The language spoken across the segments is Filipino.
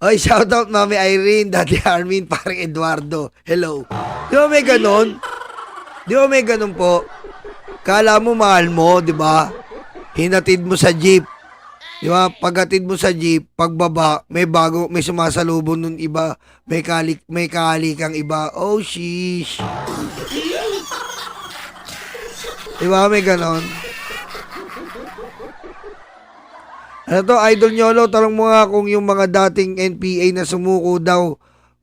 Oy, shoutout Mami Irene, Daddy Armin, parang Eduardo. Hello. Di ba may ganon? Di ba may ganon po? Kala mo mahal mo, di ba? Hinatid mo sa jeep. Di ba? Paghatid mo sa jeep, pagbaba, may sumasalubong nun iba. May kang iba. Oh, sheesh. Di ba? May ganon. Ano to, Idol Nyolo, tanong mo nga kung yung mga dating NPA na sumuko daw,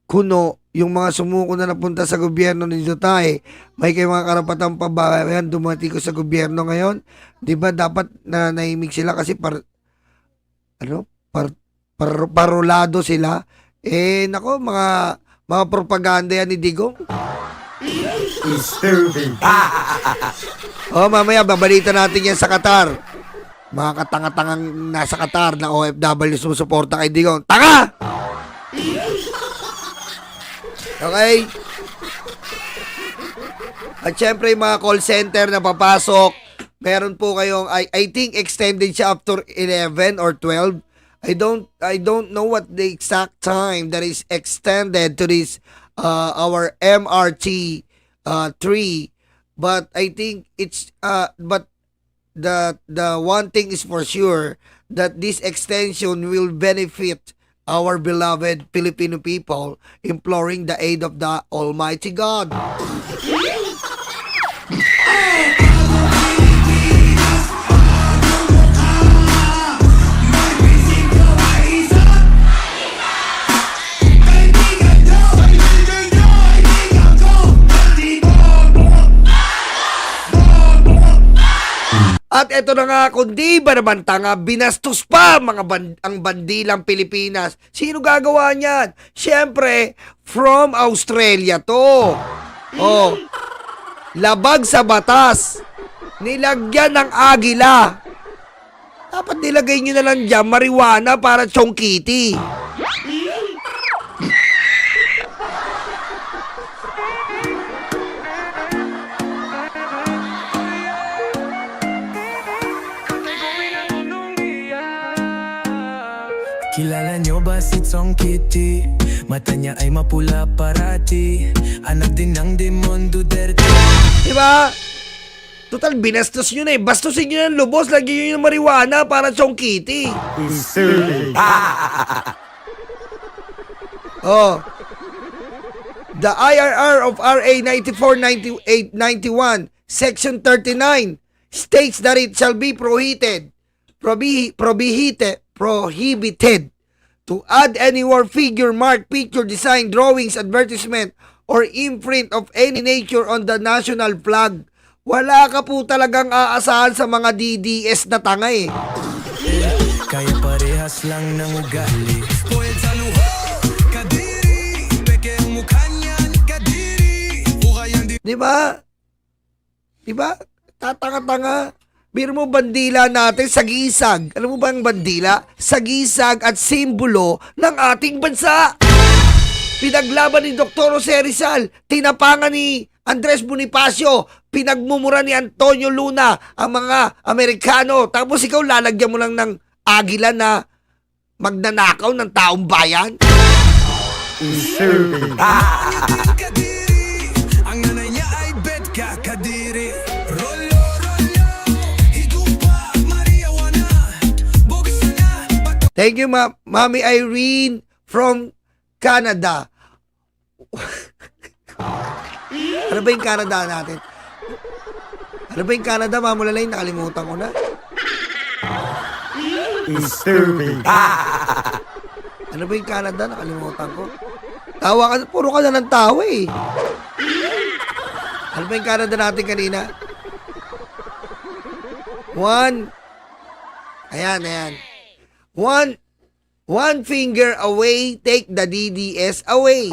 kuno, yung mga sumuko na napunta sa gobyerno ni Duterte, may kayo mga karapatang pa ba yan dumati ko sa gobyerno ngayon? Di ba dapat na naimik sila kasi parolado sila? Nako, mga propaganda yan ni Digong. Disturbing. Mamaya, babalita natin yan sa Qatar. Mga katanga-tangang nasa Qatar na OFW sumusuporta kay Digong. Tanga! Okay? At syempre, mga call center na papasok, meron po kayong, I think extended siya up to 11 or 12. I don't know what the exact time that is extended to this, our MRT 3. But I think it's, but the one thing is for sure that this extension will benefit our beloved Filipino people, imploring the aid of the Almighty God. At eto na nga, kundi ba naman tanga, binastos pa ang bandilang Pilipinas. Sino gagawa niyan? Siyempre, from Australia to. Labag sa batas. Nilagyan ng agila. Dapat nilagay nyo na lang dyan, marijuana para chongkiti. Kilala nyo ba si Chong Kitty? Mata niya ay mapula parati. Anak din ng Demon Duterte. Diba? Total, binastos nyo na eh. Bastusin nyo ng lubos, lagyan nyo yung marijuana para chongkiti. Disturbing. The IRR of RA 949891, Section 39, states that it shall be prohibited to add any word, figure, mark, picture, design, drawings, advertisement, or imprint of any nature on the national flag. Wala ka po talagang aasahan sa mga DDS na tanga eh. Kaya parehas lang ng ugali. Spoiled sa luho, kadiri. Peke ang mukha niyan, kadiri. Diba? Tatanga-tanga. Biro mo bandila natin, sagisag. Alam mo ba ang bandila? Sagisag at simbolo ng ating bansa. Pinaglaban ni Dr. Jose Rizal, tinapangan ni Andres Bonifacio, pinagmumura ni Antonio Luna ang mga Amerikano. Tapos ikaw lalagyan mo lang ng agila na magnanakaw ng taong bayan? Disturbing. Ang nanay niya ay Betka Kadiri. Thank you, Mami Irene from Canada. Ano ba yung Canada natin? Ano ba yung Canada, Mamulalay? Nakalimutan ko na. Disturbing. Ano ba yung Canada? Nakalimutan ko. Tawa ka, puro ka na ng tawa eh. Ano ba yung Canada natin kanina? Ayan. One finger away, take the DDS away.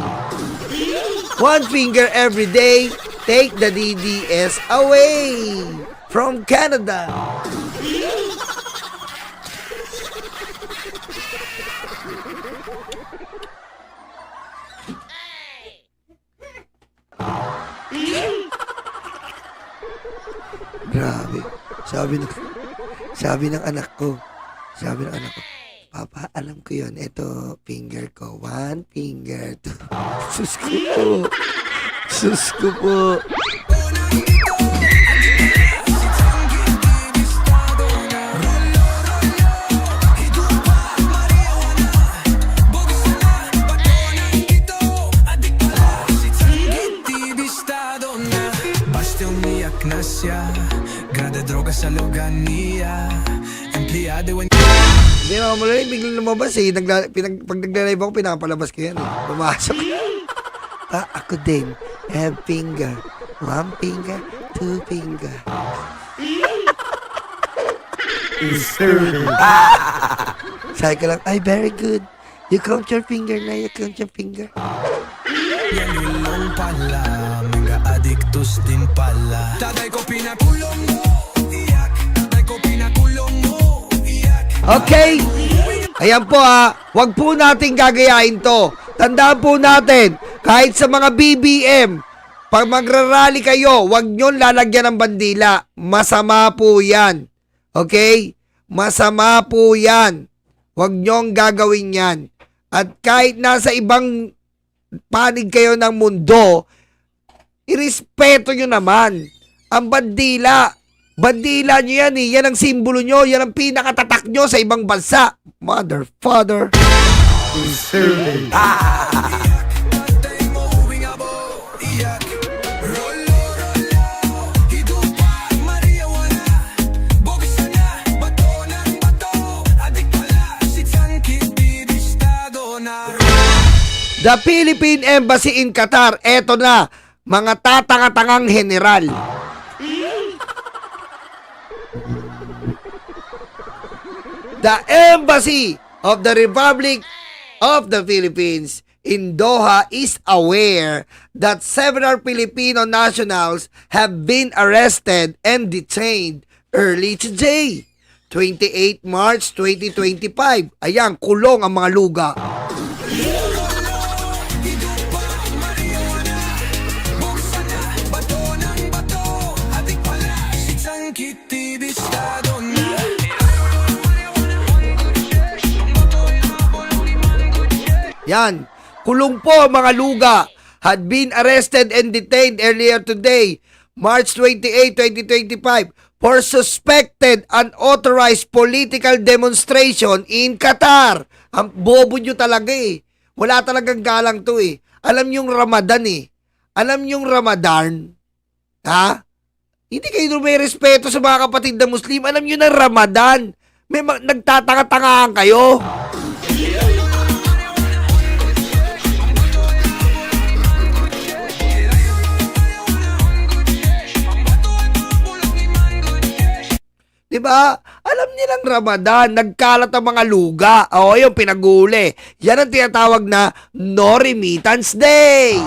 One finger every day, take the DDS away. From Canada. Grabe. Sabi ng anak ko, Papa, alam ko yun. Ito, finger ko. 1 finger. 2. Sus ko po. Sus ko po. Na siya, grade droga sa logania, empleyado en... Hindi naman mo lang, biglang lumabas eh. Pag nagla-live ako, pinapalabas ko yan eh. Pumasok. Ako din. Have finger. 1 finger, 2 finger. Disturbing. Sabi ko lang, ay, very good. You count your finger na, you count your finger. Yan ilong pala, mga adiktos din pala. Tatay ko pinakulong mo, iyak. Tatay ko pinakulong mo, iyak. Okay. Ayan po wag po natin gagayahin to. Tandaan po natin, kahit sa mga BBM, pag magrarally kayo, wag nyo lalagyan ng bandila. Masama po yan. Okay? Masama po yan. Wag nyong gagawin yan. At kahit nasa ibang panig kayo ng mundo, irespeto nyo naman ang bandila. Bandila nyo yan eh. Yan ang simbolo nyo. Yan ang pinakatatak nyo sa ibang bansa. Mother, father. Disturbing. Tatay mo umingabo, iyak. Rolo, rolo, hidupa, marijuana. Bogsa na, bato ng bato. Adik pala, si Tangkit, bibistado na. The Philippine Embassy in Qatar, eto na, mga tatanga-tangang general. The Embassy of the Republic of the Philippines in Doha is aware that several Filipino nationals have been arrested and detained early today, 28 March 2025. Ayan, kulong ang mga luga. Yan, kulong po mga luga had been arrested and detained earlier today, March 28, 2025 for suspected unauthorized political demonstration in Qatar. Ang bobo nyo talaga eh. Wala talagang galang to eh. Alam yung Ramadan eh. Alam yung Ramadan, ha? Hindi kayo may respeto sa mga kapatid na Muslim. Alam nyo na Ramadan. May nagtatanga-tangahan kayo. Diba? Alam nilang Ramadan, nagkalat ang mga luga. O, yung pinag-uli. Yan ang tinatawag na No Remittance Day.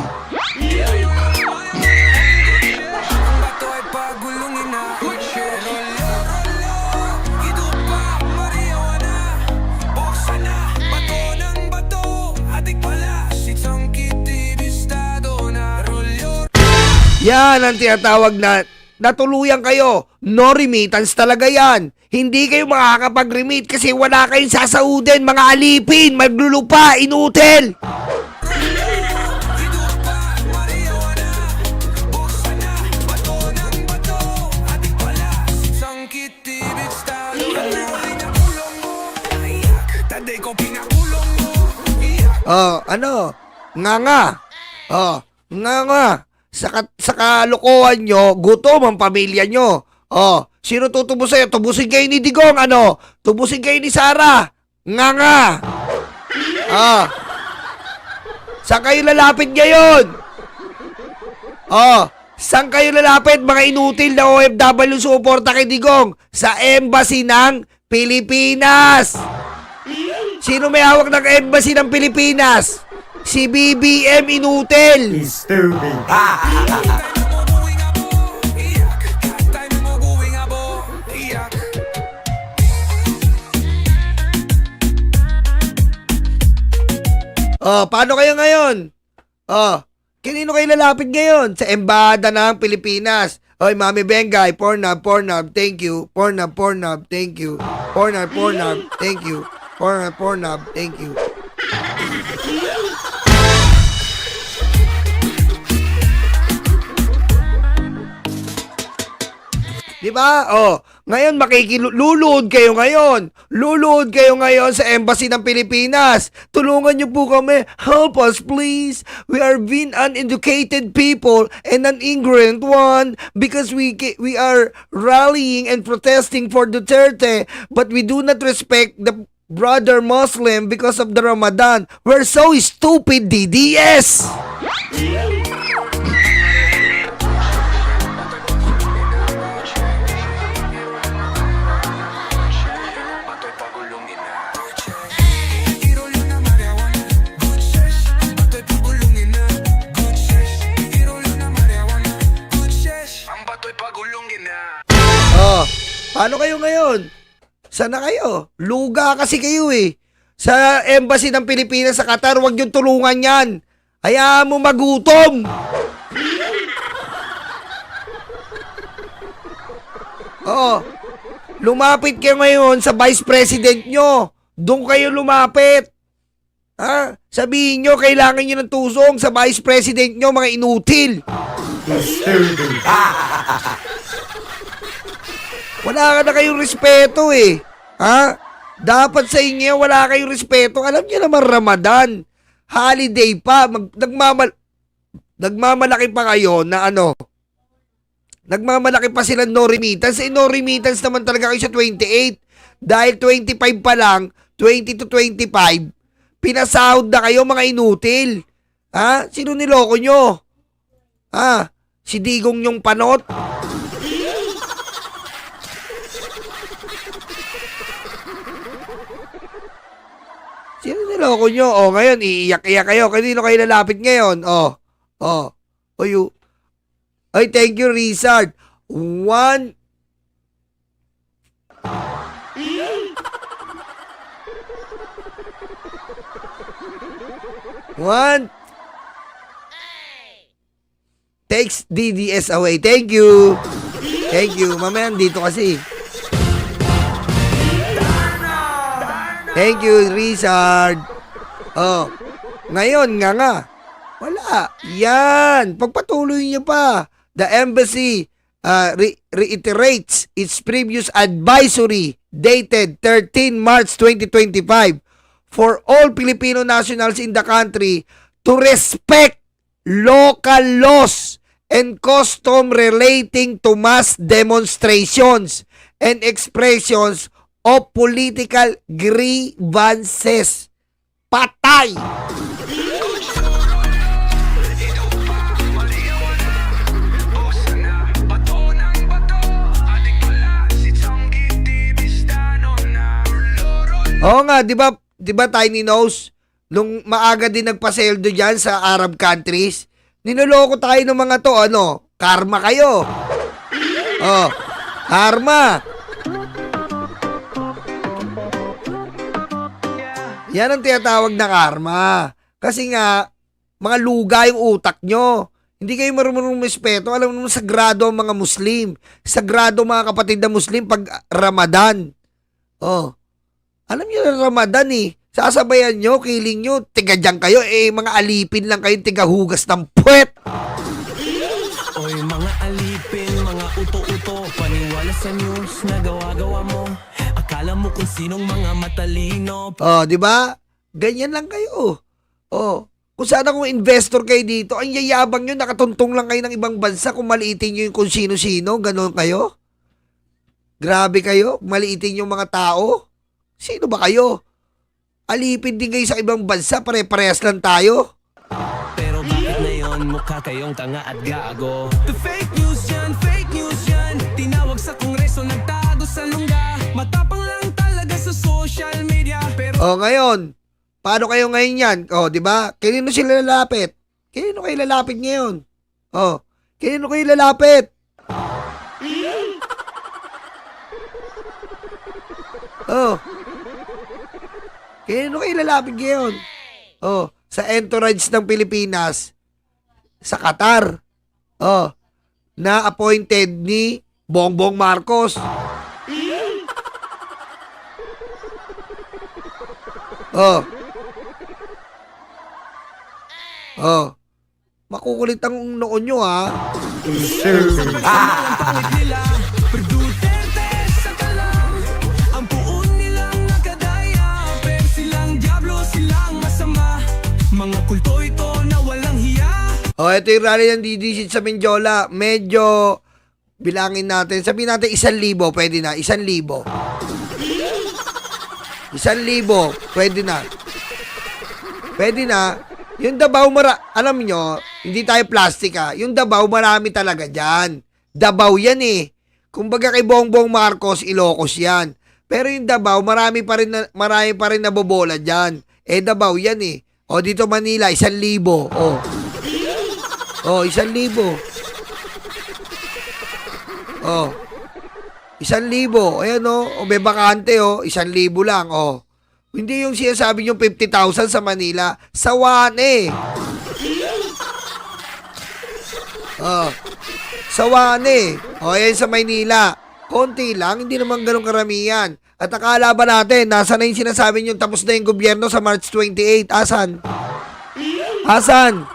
Yan ang tinatawag na natuluyan kayo. No remittance talaga yan. Hindi kayo makakapag-remit kasi wala kayong sasaudin, mga alipin, maglulupa, inutil. Oh, ano? Nga. Oh, nga. Sa kalokohan nyo, gutom ang pamilya nyo. Oh, sino tutubos sa'yo? Tubusin kayo ni Digong, ano? Tubusin kayo ni Sara. Nga. Oh. Saan kayo lalapit ngayon? Oh, saan kayo lalapit, mga inutil na OFW suporta kay Digong? Sa Embassy ng Pilipinas. Sino may hawak ng Embassy ng Pilipinas? Si BBM inutil. Disturbing. Oh, paano kayo ngayon? Oh, kanino kayo lalapit ngayon? Sa Embahada ng Pilipinas. Oy, Mami Bengay, Pornhub, thank you. Pornhub, thank you. Pornhub, thank you. Pornhub, thank you. Di ba? Oh, ngayon makikiluluod kayo ngayon. Luluod kayo ngayon sa Embassy ng Pilipinas. Tulungan niyo po kami. Help us, please. We are being uneducated people and an ignorant one because we are rallying and protesting for Duterte, but we do not respect the brother Muslim because of the Ramadan. We're so stupid, DDS! Oh, paano kayo ngayon? Sana kayo? Luga kasi kayo eh. Sa Embassy ng Pilipinas sa Qatar, huwag yung tulungan yan. Hayaan mo magutom. Oh, lumapit kayo ngayon sa Vice President nyo. Doon kayo lumapit. Ha? Sabihin nyo, kailangan nyo ng tusong sa Vice President nyo, mga inutil. Wala ka na kayong respeto eh. Ha? Dapat sa inyo, wala kayong respeto. Alam niyo naman Ramadan. Holiday pa. Nagmamalaki pa kayo na ano. Nagmamalaki pa sila no remittance. No remittance naman talaga kayo sa 28. Dahil 25 pa lang, 20 to 25, pinasahod na kayo mga inutil. Ha? Sino niloko nyo? Ha? Si Digong yung panot? Sino niloko nyo? O, ngayon, iiyak-iyak kayo. Kanino kayo lalapit ngayon? O, you. Ay, thank you, Rizard. One. Takes DDS away. Thank you. Thank you. Mamaya, dito kasi. Thank you, Richard. Oh, ngayon nga. Wala. Yan. Pagpatuloy niyo pa. The embassy reiterates its previous advisory dated 13 March 2025 for all Filipino nationals in the country to respect local laws and custom relating to mass demonstrations and expressions of political grievances. Patay! Oo nga, di ba Tiny Nose? Nung maaga din nagpaseldo dyan sa Arab countries, niloloko tayo ng mga to, karma kayo. Oh, karma. Yan ang tinatawag na karma. Kasi nga, mga luga yung utak nyo. Hindi kayo marunong respeto. Alam mo, sagrado ang mga Muslim. Sagrado mga kapatid na Muslim pag Ramadan. Oh. Alam nyo na Ramadan eh. Sasabayan nyo, kiling nyo, tiga dyan kayo. Mga alipin lang kayo, tiga hugas ng puwet. Oy, mga alipin, mga uto-uto, paniwala sa news na gawa-gawa mo. Akala mo kung sinong mga matalino. Oh, di ba? Ganyan lang kayo. Oh, kung sana kung investor kayo dito, ang yayabang nyo, nakatuntong lang kayo ng ibang bansa kung maliitin nyo yung kung sino-sino, ganon kayo. Grabe kayo, maliitin yung mga tao. Sino ba kayo? Alipin din kayo sa ibang bansa, pare-parehas lang tayo. Pero bakit ngayon mukha kayong tanga at gago? The fake news yan, tinawag sa kongreso, nagtago sa lungga. Matapang lang talaga sa social media. Pero Oh, ngayon, paano kayo ngayon yan? Oh, di ba? Kanino sila lalapit? Kanino kayo lalapit ngayon? Oh, kanino kayo lalapit? Oh. Kanino kayo lalapit ngayon? Oh, sa entourage ng Pilipinas sa Qatar. Oh, na appointed ni Bongbong Marcos. Oh. Oh. Makukulit ang noon nyo, ha? Pangit nila, pero Duterte sa kalam. Ang puon nilang nakadaya, pero silang diablo, silang masama. Mga kulto ito na walang hiya. Oh, ito yung rally ng DDC sa Mindiola. Medyo bilangin natin. Sabihin natin 1,000. Pwede na. 1,000. 1,000. Pwede na. Pwede na. Yung Davao, alam nyo, hindi tayo plastic, ha. Yung Davao, marami talaga dyan. Davao yan, eh. Kumbaga kay Bongbong Marcos, Ilocos yan. Pero yung Davao, marami pa rin nabobola dyan. Eh, Davao yan, eh. O, dito Manila, 1,000. O. O, 1,000. O. 1,000. Ayan, o. O, may bakante, o. 1,000 lang, o. Hindi yung sinasabi yung 50,000 sa Manila. Sawan, eh. O. Sawan, eh. O, ayan sa Maynila. Konti lang, hindi naman ganun karamihan. At akala ba natin, nasa na yung sinasabi nyo, tapos na yung gobyerno sa March 28? Asan? Asan?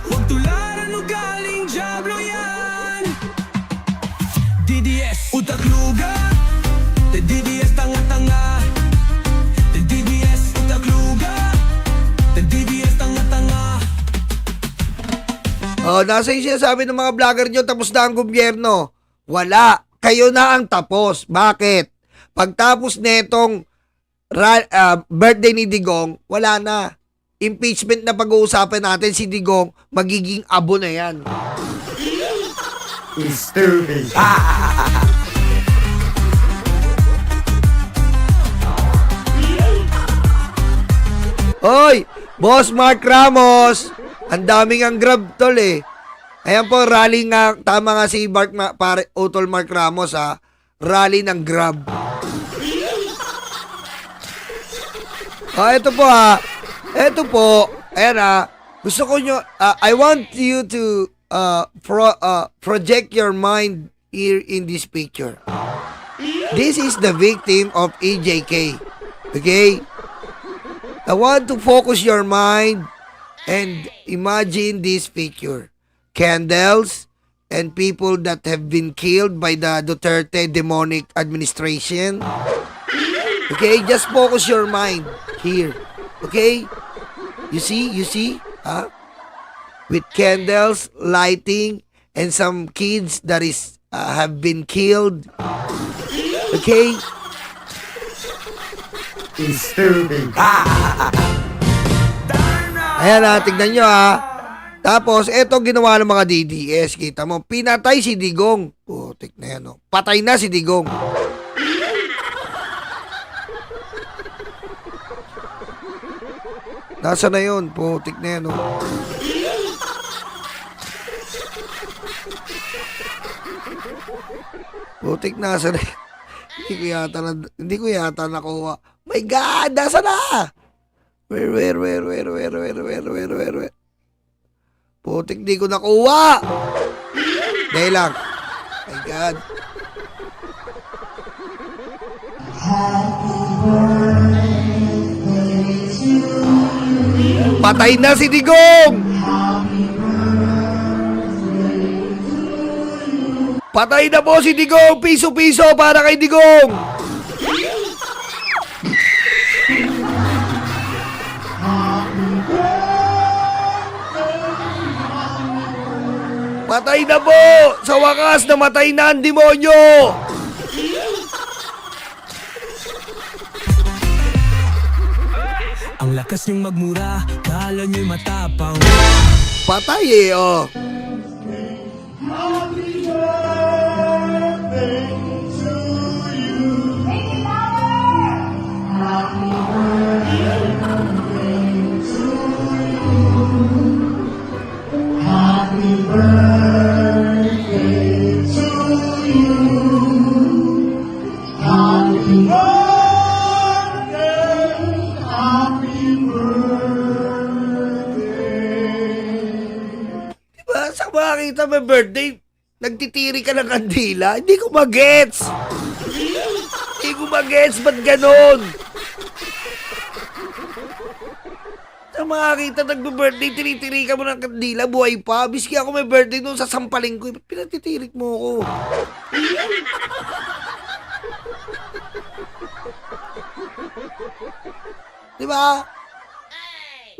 Huwag tularan o galing diablo yan. DDS, utak luga. DDS, tanga-tanga. DDS, utak luga. DDS, tanga-tanga. Oh, nasa yung sinasabi ng mga vlogger nyo, tapos na ang gobyerno. Wala. Kayo na ang tapos. Bakit? Pagtapos netong birthday ni Digong, wala na. Impeachment na pag-uusapan natin si Digong, magiging abo na yan. Stupid. Hoy, Boss Mark Ramos, ang daming ang grab, tol, eh. Ayan po, rally nga, tama nga si Utol Mark Ramos, ha. Rally ng grab. Ito po, ha. Ito po, ayan, ha. Gusto ko nyo, I want you to project your mind here in this picture. This is the victim of EJK. Okay? I want to focus your mind and imagine this picture. Candles and people that have been killed by the Duterte demonic administration. Okay? Just focus your mind here. Okay? You see? Huh? With candles, lighting, and some kids that is have been killed. Okay? Stupid. Ayan na, tignan nyo, ha. Tapos, eto ginawa ng mga DDS. Kita mo, pinatay si Digong. Putik na yan, oh. Patay na si Digong. Nasa na yun? Putik na yan, oh. Putik, nasa na. Hindi ko yata nakuha. My God, nasa na? Where? Putik, di ko nakuha. Dahil lang. My God. Patay na si Digong! Patay na po si Digong! Piso-piso para kay Digong! Patay na po! Sa wakas, namatay na ang demonyo! Ang lakas niyong magmura, kala niyo'y matapang. Patay, eh, oh. Diba, sa makakita may birthday, nagtitiri ka ng kandila, hindi ko magets. Hindi ko magets, ba't ganon? makakita nagbe-birthday, tinitiri ka mo ng kandila, buhay pa. Biski ako may birthday doon sa sampaling ko. Ba't pinatitirik mo ako? Di ba?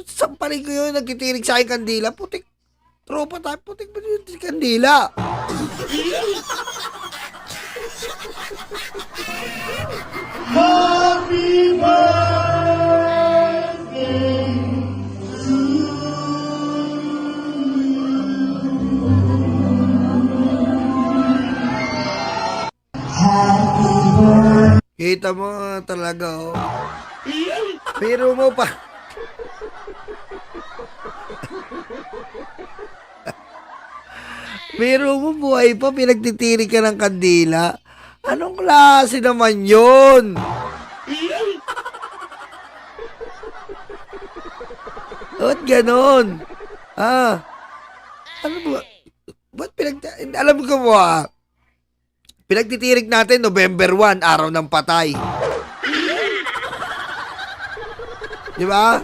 Sampaling ko yun, nagtitirik sa akin kandila. Putik. Tropa tayo, putik ba yun kandila? Kita mo talaga, oh. Pero mo pa. Pero mo buhay pa, pinagtitiri ka ng kandila. Anong klase naman yun? Ba't ganon? Ano ba? Ba't alam ko mo pinagtitirik natin November 1, araw ng patay. Di ba?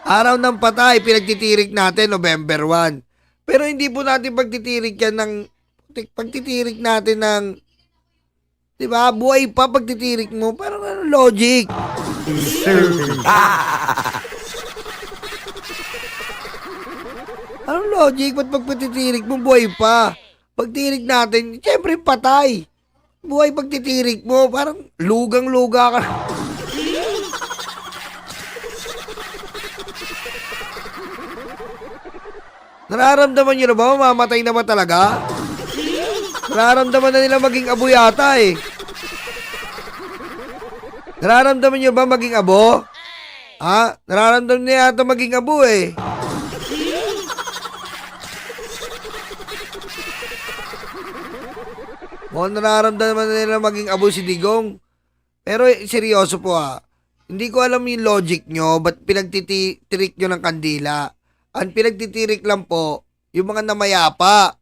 Araw ng patay, pinagtitirik natin November 1. Pero hindi po natin pagtitirik yan ng, pagtitirik natin ng, di ba, buhay pa pagtitirik mo. Parang ano logic? Anong logic? Ba't pagtitirik mo, buhay pa? Pagtirik natin, siyempre patay. Buhay pagtitirik mo, parang lugang-luga ka. Nararamdaman nyo na ba? Mamamatay na ba talaga? Nararamdaman na nila maging abo yata eh. Nararamdaman nyo ba maging abo? Ha? Nararamdaman niya yata maging abo eh. Mukhang nararamdaman na nila maging abo si Digong. Pero seryoso po hindi ko alam yung logic nyo, ba't pinagtitirik nyo ng kandila? Ang pinagtitirik lang po, yung mga namayapa.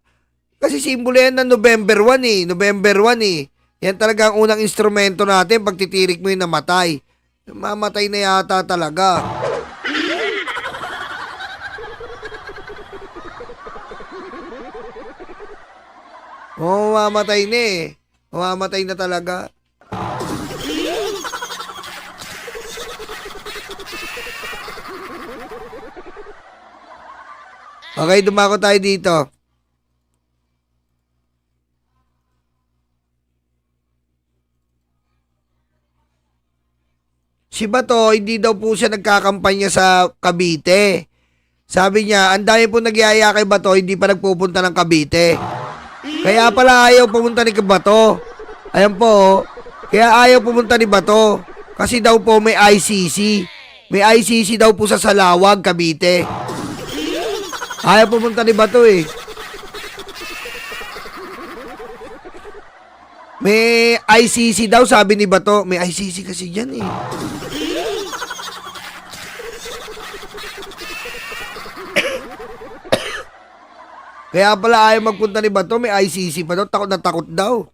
Kasi simbolo yan ng November 1 eh. November 1 eh. Yan talaga ang unang instrumento natin, pagtitirik mo yung namatay. Mamatay na yata talaga. Mamamatay na eh. Mamamatay na talaga. Okay, dumako tayo dito. Si Bato, hindi daw po siya nagkakampanya sa Cavite. Sabi niya, ang dami po nagyaya kay Bato, hindi pa nagpupunta ng Cavite. Kaya pala ayaw pumunta ni Bato. Ayan po, kaya ayaw pumunta ni Bato. Kasi daw po may ICC. May ICC daw po sa Salawag, Cavite. Ayaw pumunta ni Bato eh. May ICC daw, sabi ni Bato. May ICC kasi dyan eh. Kaya pala ayaw magpunta ni Bato, may ICC pa daw. Takot na takot daw.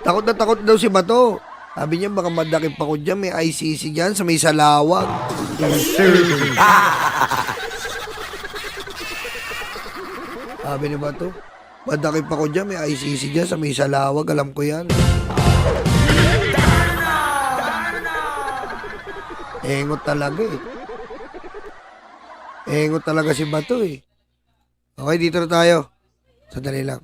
Takot na takot daw si Bato. Sabi niya, baka madakip ako dyan. May ICC dyan sa may Salawag. Sabi ni Bato, madakip ako dyan. May ICC dyan sa may Salawag. Alam ko yan. Engot talaga eh. Engot talaga si Bato eh. Okay, dito na tayo. Sandali lang.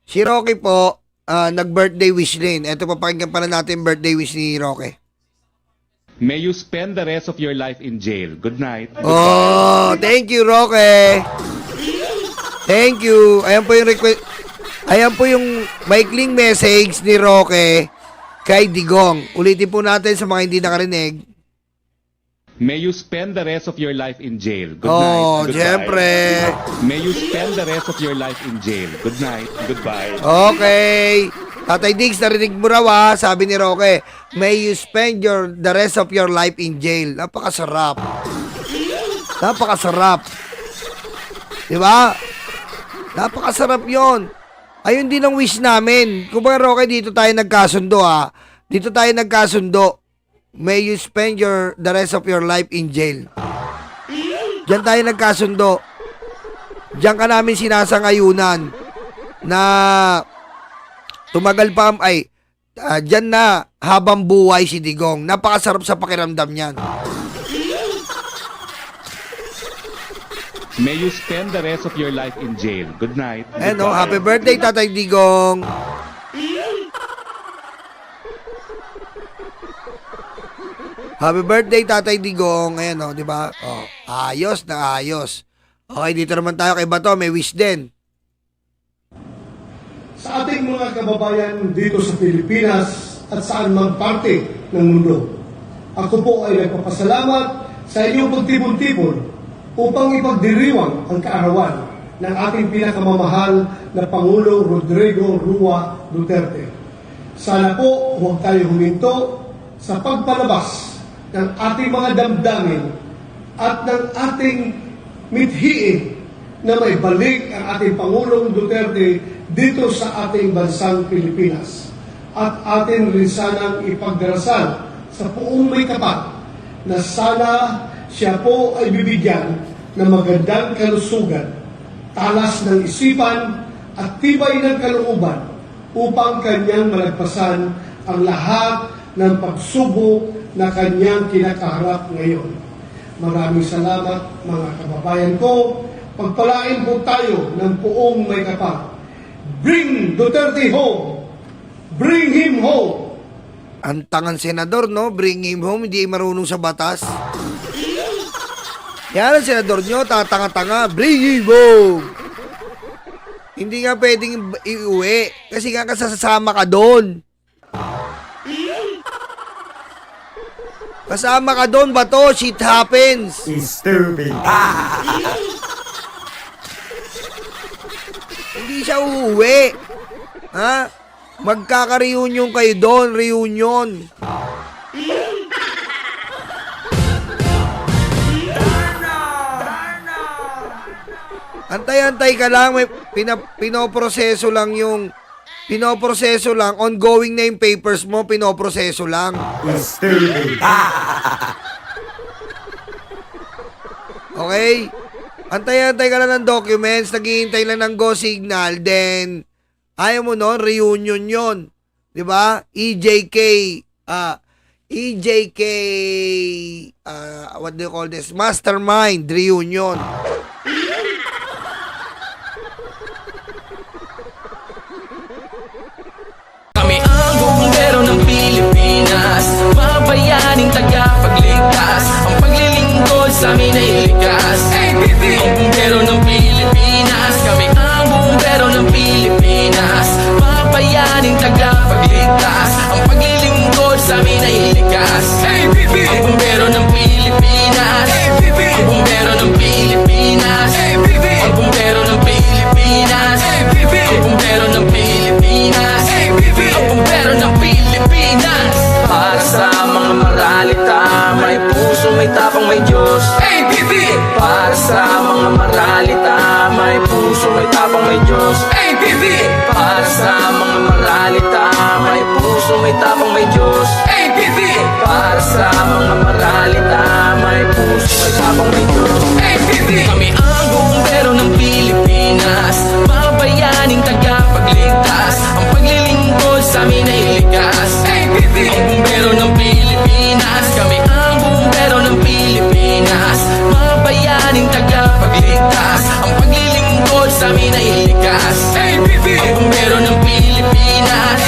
Si Rocky po, nag-birthday wish din. Ito, papakinggan pala natin birthday wish ni Rocky. May you spend the rest of your life in jail. Good night. Oh, thank you, Roque. Thank you. Ayan po yung request. Ayan po yung maikling message ni Roque kay Digong. Ulitin po natin sa mga hindi nakarinig. May you spend the rest of your life in jail. Good Oh, night. Goodbye. siyempre. May you spend the rest of your life in jail. Good night. Goodbye. Okay. Tatay Diggs, narinig mo raw ha, sabi ni Roque, may you spend the rest of your life in jail. Napakasarap. Napakasarap. Diba? Napakasarap yon. Ayun din ang wish namin. Kung ba Roque, dito tayo nagkasundo ha. Dito tayo nagkasundo. May you spend the rest of your life in jail. Diyan tayo nagkasundo. Diyan ka namin sinasangayunan na tumagal pa diyan na habang buhay si Digong. Napakasarap sa pakiramdam niyan. May you spend the rest of your life in jail. Good night. Happy birthday, Tatay Digong. Happy birthday, Tatay Digong. Ayan, di ba? Ayos na ayos. Okay, dito naman tayo kay Bato. May wish din. Sa ating mga kababayan dito sa Pilipinas at saan mang parte ng mundo. Ako po ay nagpapasalamat sa inyong pagtipon-tipon upang ipagdiriwang ang kaarawan ng ating pinakamamahal na Pangulo Rodrigo Rua Duterte. Sana po huwag tayo huminto sa pagpalabas ng ating mga damdamin at ng ating mithiin na may balik ang ating Pangulong Duterte dito sa ating bansang Pilipinas. At atin rin sanang ipagdarasal sa buong may kapal na sana siya po ay bibigyan ng magandang kalusugan, talas ng isipan at tibay ng kalooban upang kanyang malagpasan ang lahat ng pagsubok na kanyang kinakaharap ngayon. Maraming salamat mga kababayan ko. Pagpalain po tayo ng buong may kapal. Bring Duterte home! Bring him home! Ang tangan senador, no? Bring him home, hindi marunong sa batas. Yan ang senador nyo, tatanga-tanga. Bring him home! Hindi nga pwedeng iuwi kasi nga kasasama ka doon. Kasama ka doon, Bato. Shit happens. Stupid. Hindi siya uuwi. Ha? Magkaka-reunion kayo doon. Reunion. Antay-antay ka lang. May pinoproseso lang yung... Pinoproseso lang. Ongoing na yung papers mo. Pinoproseso lang. Stupid. Okay? Antay-antay ka lang ng documents, naghihintay lang ng go signal, then ayaw mo nun, reunion yon, di ba? EJK, what do you call this? Mastermind reunion. Kami ang bumbero ng Pilipinas, mga bayaning tagapagligtas. Ang paglilingkod sa amin ay likas. Ang bumbero ng Pilipinas, kami ang bumbero ng Pilipinas, mga bayaning tagapagligtas. Ang paglilingkod sa amin ay likas. Ang bumbero ng Pilipinas, ang bumbero ng Pilipinas, ang bumbero ng Pilipinas, ang bumbero ng Pilipinas, ang bumbero ng Pilipinas. Para sa mga maralita, may puso, may tapang, may Diyos. Para sa mga maralita, may puso, may tapang, may Diyos. Para sa mga maralita, may puso, may tapang, may Diyos. Para sa mga maralita, may puso, may tapang, may Diyos. Kami ang bumbero ng Pilipinas, mga bayaning tagapagligtas. Ang paglilingkod sa amin ay likas. Ang bumbero ng Pilipinas, kami ang bumbero ng Pilipinas, mga bayaning tagapagligtas. Ang paglilingkod sa amin ay likas. Ang bumbero ng Pilipinas,